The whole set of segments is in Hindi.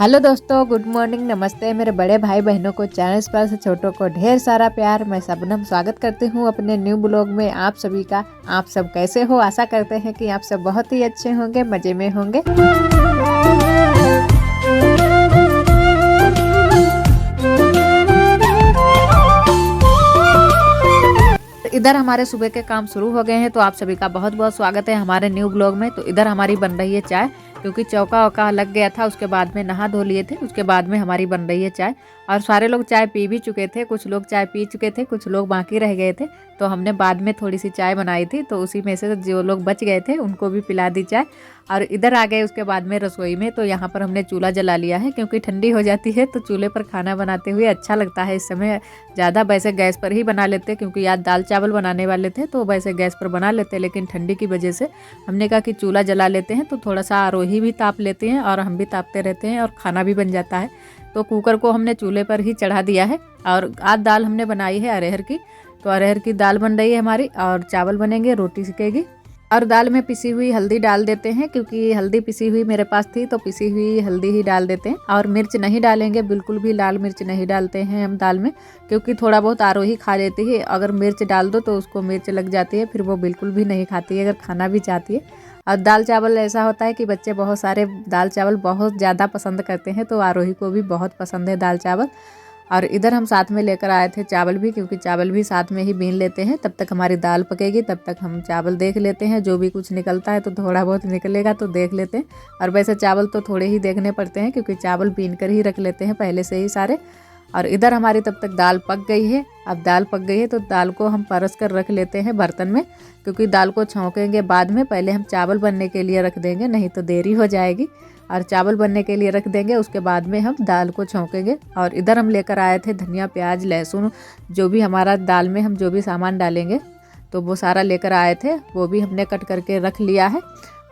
हेलो दोस्तों, गुड मॉर्निंग, नमस्ते। मेरे बड़े भाई बहनों को, चैनल पर से छोटों को ढेर सारा प्यार। मैं सबनम स्वागत करती हूँ अपने न्यू ब्लॉग में आप सभी का। आप सब कैसे हो? आशा करते हैं कि आप सब बहुत ही अच्छे होंगे, मज़े में होंगे। इधर हमारे सुबह के काम शुरू हो गए हैं, तो आप सभी का बहुत बहुत स्वागत है हमारे न्यू ब्लॉग में। तो इधर हमारी बन रही है चाय, क्योंकि चौका वौका लग गया था, उसके बाद में नहा धो लिए थे, उसके बाद में हमारी बन रही है चाय। और सारे लोग चाय पी भी चुके थे, कुछ लोग चाय पी चुके थे, कुछ लोग बाकी रह गए थे। तो हमने बाद में थोड़ी सी चाय बनाई थी, तो उसी में से जो लोग बच गए थे उनको भी पिला दी चाय। और इधर आ गए उसके बाद में रसोई में। तो यहाँ पर हमने चूल्हा जला लिया है, क्योंकि ठंडी हो जाती है तो चूल्हे पर खाना बनाते हुए अच्छा लगता है। इस समय ज़्यादा वैसे गैस पर ही बना लेते, क्योंकि आज दाल चावल बनाने वाले थे तो वैसे गैस पर बना लेते, लेकिन ठंडी की वजह से हमने कहा कि चूल्हा जला लेते हैं। तो थोड़ा सा आरोही भी ताप लेते हैं और हम भी तापते रहते हैं और खाना भी बन जाता है। तो कुकर को हमने चूल्हे पर ही चढ़ा दिया है। और आज दाल हमने बनाई है अरहर की। तो अरहर की दाल बन रही है हमारी, और चावल बनेंगे, रोटी सिकेगी। और दाल में पिसी हुई हल्दी डाल देते हैं, क्योंकि हल्दी पिसी हुई मेरे पास थी, तो पिसी हुई हल्दी ही डाल देते हैं। और मिर्च नहीं डालेंगे, बिल्कुल भी लाल मिर्च नहीं डालते हैं हम दाल में, क्योंकि थोड़ा बहुत आरोही खा लेती है। अगर मिर्च डाल दो तो उसको मिर्च लग जाती है, फिर वो बिल्कुल भी नहीं खाती है, अगर खाना भी चाहती है। और दाल चावल ऐसा होता है कि बच्चे बहुत सारे दाल चावल बहुत ज़्यादा पसंद करते हैं, तो आरोही को भी बहुत पसंद है दाल चावल। और इधर हम साथ में लेकर आए थे चावल भी, क्योंकि चावल भी साथ में ही बीन लेते हैं। तब तक हमारी दाल पकेगी, तब तक हम चावल देख लेते हैं। जो भी कुछ निकलता है तो थोड़ा बहुत निकलेगा तो देख लेते हैं। और वैसे चावल तो थोड़े ही देखने पड़ते हैं, क्योंकि चावल बीन कर ही रख लेते हैं पहले से ही सारे। और इधर हमारी तब तक दाल पक गई है। अब दाल पक गई है तो दाल को हम परस कर रख लेते हैं बर्तन में, क्योंकि दाल को छौंकेंगे बाद में, पहले हम चावल बनने के लिए रख देंगे, नहीं तो देरी हो जाएगी। और चावल बनने के लिए रख देंगे, उसके बाद में हम दाल को छौंकेंगे। और इधर हम लेकर आए थे धनिया, प्याज, लहसुन, जो भी हमारा दाल में हम जो भी सामान डालेंगे तो वो सारा लेकर आए थे, वो भी हमने कट करके रख लिया है।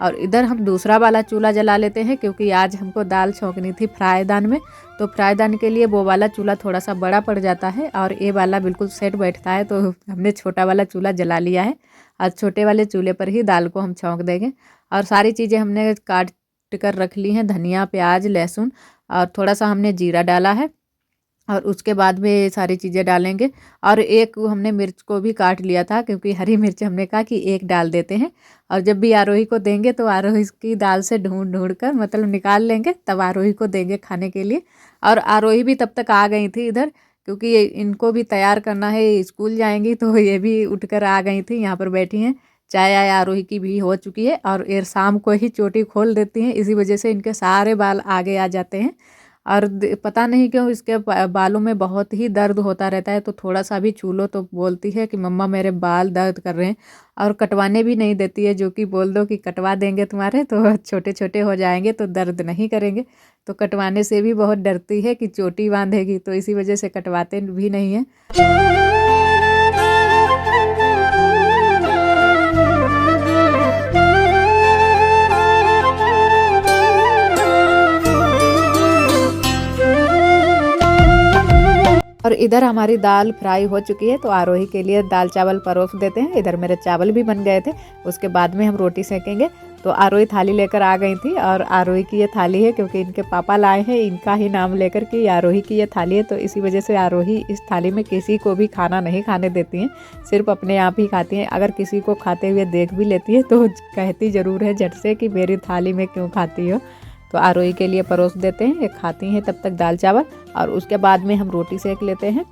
और इधर हम दूसरा वाला चूल्हा जला लेते हैं, क्योंकि आज हमको दाल छौंकनी थी फ्राईदान में। तो फ्राईदान के लिए वो वाला चूल्हा थोड़ा सा बड़ा पड़ जाता है, और ये वाला बिल्कुल सेट बैठता है, तो हमने छोटा वाला चूल्हा जला लिया है। और छोटे वाले चूल्हे पर ही दाल को हम छौंक देंगे। और सारी चीज़ें हमने काट कर रख ली हैं, धनिया, प्याज, लहसुन, और थोड़ा सा हमने जीरा डाला है। और उसके बाद में सारी चीज़ें डालेंगे। और एक हमने मिर्च को भी काट लिया था, क्योंकि हरी मिर्च हमने कहा कि एक डाल देते हैं। और जब भी आरोही को देंगे तो आरोही की दाल से ढूंढ ढूंढ कर मतलब निकाल लेंगे, तब आरोही को देंगे खाने के लिए। और आरोही भी तब तक आ गई थी इधर, क्योंकि इनको भी तैयार करना है, स्कूल जाएंगी, तो ये भी उठकर आ गई थी, यहाँ पर बैठी हैं। चाय आय आरोही की भी हो चुकी है, और ये शाम को ही चोटी खोल देती हैं, इसी वजह से इनके सारे बाल आगे आ जाते हैं। और पता नहीं क्यों इसके बालों में बहुत ही दर्द होता रहता है, तो थोड़ा सा भी छू लो तो बोलती है कि मम्मा मेरे बाल दर्द कर रहे हैं। और कटवाने भी नहीं देती है, जो कि बोल दो कि कटवा देंगे तुम्हारे तो छोटे छोटे हो जाएंगे तो दर्द नहीं करेंगे। तो कटवाने से भी बहुत डरती है कि चोटी बांधेगी, तो इसी वजह से कटवाते भी नहीं है। और इधर हमारी दाल फ्राई हो चुकी है, तो आरोही के लिए दाल चावल परोस देते हैं। इधर मेरे चावल भी बन गए थे, उसके बाद में हम रोटी सेकेंगे। तो आरोही थाली लेकर आ गई थी, और आरोही की ये थाली है, क्योंकि इनके पापा लाए हैं, इनका ही नाम लेकर कि आरोही की ये थाली है, तो इसी वजह से आरोही इस थाली में किसी को भी खाना नहीं खाने देती हैं, सिर्फ अपने आप ही खाती हैं। अगर किसी को खाते हुए देख भी लेती है तो कहती ज़रूर है झट से कि मेरी थाली में क्यों खाती हो। तो आरोही के लिए परोस देते हैं, ये खाती हैं तब तक दाल चावल, और उसके बाद में हम रोटी सेक लेते हैं।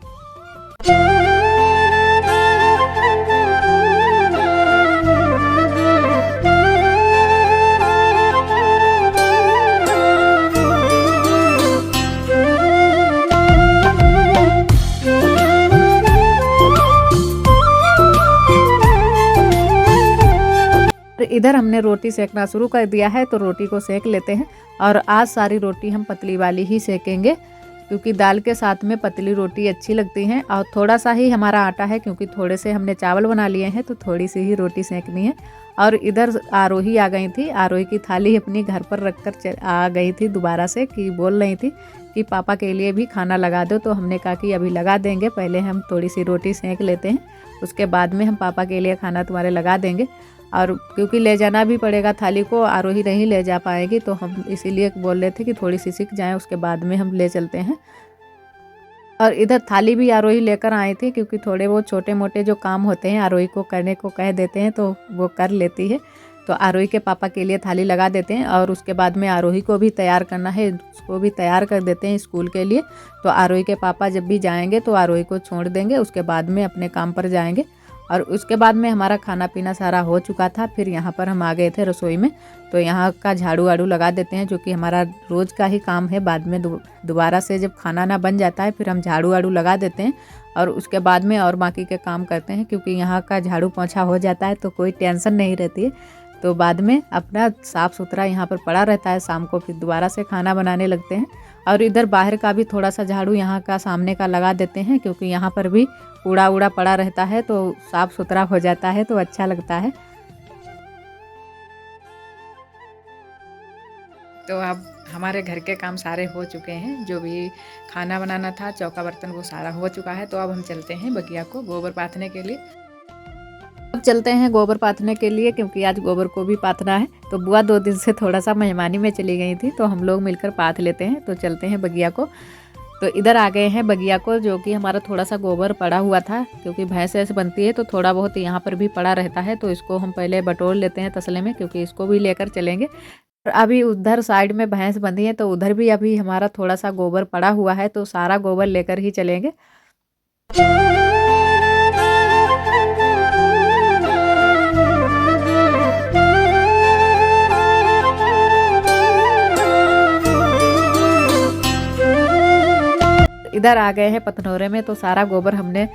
इधर हमने रोटी सेकना शुरू कर दिया है, तो रोटी को सेक लेते हैं। और आज सारी रोटी हम पतली वाली ही सेकेंगे, क्योंकि दाल के साथ में पतली रोटी अच्छी लगती हैं। और थोड़ा सा ही हमारा आटा है, क्योंकि थोड़े से हमने चावल बना लिए हैं, तो थोड़ी सी ही रोटी सेकनी है। और इधर आरोही आ गई थी, आरोही की थाली अपनी घर पर रख कर आ गई थी दोबारा से, कि बोल रही थी कि पापा के लिए भी खाना लगा दो। तो हमने कहा कि अभी लगा देंगे, पहले हम थोड़ी सी रोटी सेक लेते हैं, उसके बाद में हम पापा के लिए खाना तुम्हारे लगा देंगे। और क्योंकि ले जाना भी पड़ेगा थाली को, आरोही नहीं ले जा पाएगी, तो हम इसीलिए बोल रहे थे कि थोड़ी सी सीख जाएं, उसके बाद में हम ले चलते हैं। और इधर थाली भी आरोही लेकर आए थे, क्योंकि थोड़े बहुत छोटे मोटे जो काम होते हैं आरोही को करने को कह देते हैं तो वो कर लेती है। तो आरोही के पापा के लिए थाली लगा देते हैं और उसके बाद में आरोही को भी तैयार करना है, उसको भी तैयार कर देते हैं स्कूल के लिए। तो आरोही के पापा जब भी जाएंगे तो आरोही को छोड़ देंगे, उसके बाद में अपने काम पर जाएंगे। और उसके बाद में हमारा खाना पीना सारा हो चुका था। फिर यहाँ पर हम आ गए थे रसोई में, तो यहाँ का झाड़ू वाड़ू लगा देते हैं, जो कि हमारा रोज़ का ही काम है। बाद में दोबारा से जब खाना ना बन जाता है फिर हम झाड़ू वाड़ू लगा देते हैं और उसके बाद में और बाकी के काम करते हैं, क्योंकि यहाँ का झाड़ू पोंछा हो जाता है तो कोई टेंशन नहीं रहती है। तो बाद में अपना साफ़ सुथरा यहाँ पर पड़ा रहता है, शाम को फिर दोबारा से खाना बनाने लगते हैं। और इधर बाहर का भी थोड़ा सा झाड़ू यहाँ का सामने का लगा देते हैं, क्योंकि यहाँ पर भी कूड़ा उड़ा पड़ा रहता है तो साफ़ सुथरा हो जाता है तो अच्छा लगता है। तो अब हमारे घर के काम सारे हो चुके हैं, जो भी खाना बनाना था, चौका बर्तन, वो सारा हो चुका है। तो अब हम चलते हैं बगिया को गोबर पाथने के लिए। अब चलते हैं गोबर पाथने के लिए, क्योंकि आज गोबर को भी पाथना है। तो बुआ 2 दिन से थोड़ा सा मेहमानी में चली गई थी, तो हम लोग मिलकर पाथ लेते हैं। तो चलते हैं बगिया को। तो इधर आ गए हैं बगिया को, जो कि हमारा थोड़ा सा गोबर पड़ा हुआ था, क्योंकि भैंस ऐसे बनती है तो थोड़ा बहुत यहाँ पर भी पड़ा रहता है। तो इसको हम पहले बटोर लेते हैं तसले में, क्योंकि इसको भी लेकर चलेंगे। और अभी उधर साइड में भैंस बंधी है, तो उधर भी अभी हमारा थोड़ा सा गोबर पड़ा हुआ है, तो सारा गोबर लेकर ही चलेंगे। इधर आ गए हैं पतनोरे में, तो सारा गोबर हमने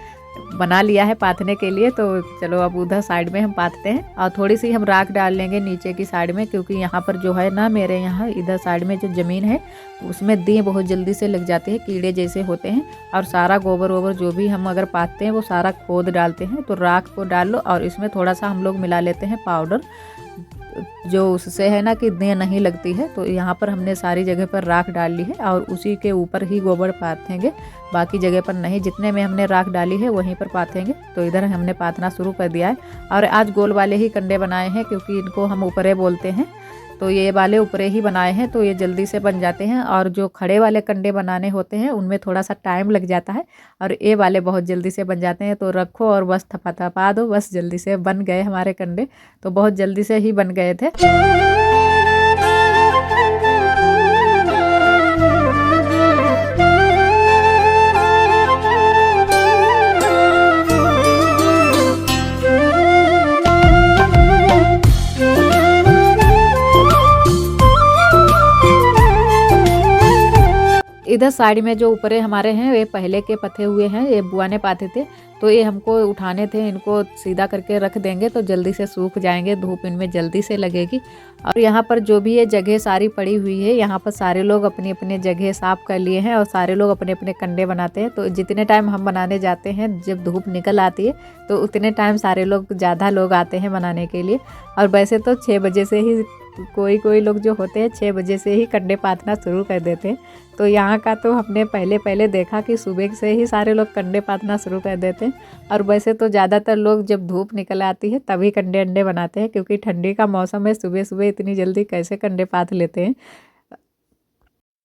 बना लिया है पाथने के लिए। तो चलो अब उधर साइड में हम पाथते हैं और थोड़ी सी हम राख डाल लेंगे नीचे की साइड में, क्योंकि यहाँ पर जो है ना, मेरे यहाँ इधर साइड में जो ज़मीन है उसमें दी बहुत जल्दी से लग जाते हैं, कीड़े जैसे होते हैं। और सारा गोबर वोबर जो भी हम अगर पाथते हैं वो सारा खोद डालते हैं। तो राख को डाल लो और इसमें थोड़ा सा हम लोग मिला लेते हैं पाउडर, जो उससे है ना कि दें नहीं लगती है। तो यहाँ पर हमने सारी जगह पर राख डाल ली है और उसी के ऊपर ही गोबर पाथेंगे, बाकी जगह पर नहीं। जितने में हमने राख डाली है वहीं पर पाथेंगे। तो इधर हमने पाथना शुरू कर दिया है और आज गोल वाले ही कंडे बनाए हैं, क्योंकि इनको हम ऊपरे बोलते हैं। तो ये वाले ऊपरे ही बनाए हैं, तो ये जल्दी से बन जाते हैं। और जो खड़े वाले कंडे बनाने होते हैं उनमें थोड़ा सा टाइम लग जाता है, और ये वाले बहुत जल्दी से बन जाते हैं। तो रखो और बस थपा दो, बस जल्दी से बन गए हमारे कंडे। तो बहुत जल्दी से ही बन गए थे। इधर साइड में जो ऊपरे हमारे हैं ये पहले के पथे हुए हैं, ये बुआ ने पाते थे। तो ये हमको उठाने थे, इनको सीधा करके रख देंगे तो जल्दी से सूख जाएंगे, धूप इनमें जल्दी से लगेगी। और यहाँ पर जो भी ये जगह सारी पड़ी हुई है, यहाँ पर सारे लोग अपनी अपनी जगह साफ कर लिए हैं और सारे लोग अपने अपने कंडे बनाते हैं। तो जितने टाइम हम बनाने जाते हैं, जब धूप निकल आती है तो उतने टाइम सारे लोग, ज़्यादा लोग आते हैं बनाने के लिए। और वैसे तो 6 बजे से ही कोई लोग जो होते हैं 6 बजे से ही कंडे पाथना शुरू कर देते हैं। तो यहाँ का तो हमने पहले देखा कि सुबह से ही सारे लोग कंडे पाथना शुरू कर देते हैं। और वैसे तो ज़्यादातर लोग जब धूप निकल आती है तभी कंडे अंडे बनाते हैं, क्योंकि ठंडी का मौसम है, सुबह सुबह इतनी जल्दी कैसे कंडे पाथ लेते हैं।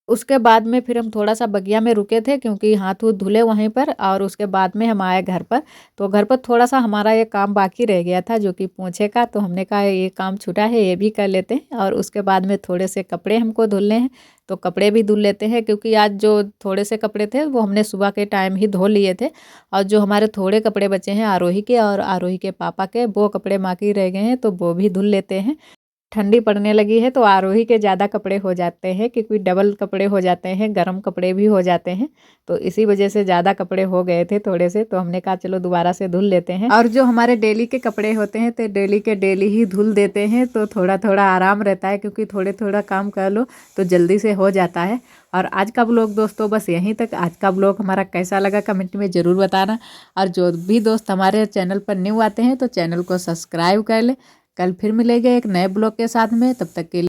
उसके बाद में फिर हम थोड़ा सा बगिया में रुके थे, क्योंकि हाथ वूथ धुले वहीं पर। और उसके बाद में हम आए घर पर। तो घर पर थोड़ा सा हमारा ये काम बाकी रह गया था, जो कि पोंछे का। तो हमने कहा ये काम छूटा है, ये भी कर लेते हैं। और उसके बाद में थोड़े से कपड़े हमको धुलने हैं, तो कपड़े भी धुल लेते हैं, क्योंकि आज जो थोड़े से कपड़े थे वो हमने सुबह के टाइम ही धो लिए थे। और जो हमारे थोड़े कपड़े बचे हैं आरोही के और आरोही के पापा के, वो कपड़े बाकी रह गए हैं, तो वो भी धुल लेते हैं। ठंडी पड़ने लगी है तो आरोही के ज़्यादा कपड़े हो जाते हैं, क्योंकि डबल कपड़े हो जाते हैं, गर्म कपड़े भी हो जाते हैं। तो इसी वजह से ज़्यादा कपड़े हो गए थे थोड़े से, तो हमने कहा चलो दोबारा से धुल लेते हैं। और जो हमारे डेली के कपड़े होते हैं तो डेली के डेली ही धुल देते हैं, तो थोड़ा थोड़ा आराम रहता है, क्योंकि थोड़े थोड़ा काम कर लो तो जल्दी से हो जाता है। और आज का ब्लॉग दोस्तों बस यहीं तक। आज का ब्लॉग हमारा कैसा लगा कमेंट में ज़रूर बताना। और जो भी दोस्त हमारे चैनल पर न्यू आते हैं तो चैनल को सब्सक्राइब कर ले। कल फिर मिलेंगे एक नए ब्लॉग के साथ में, तब तक के लिए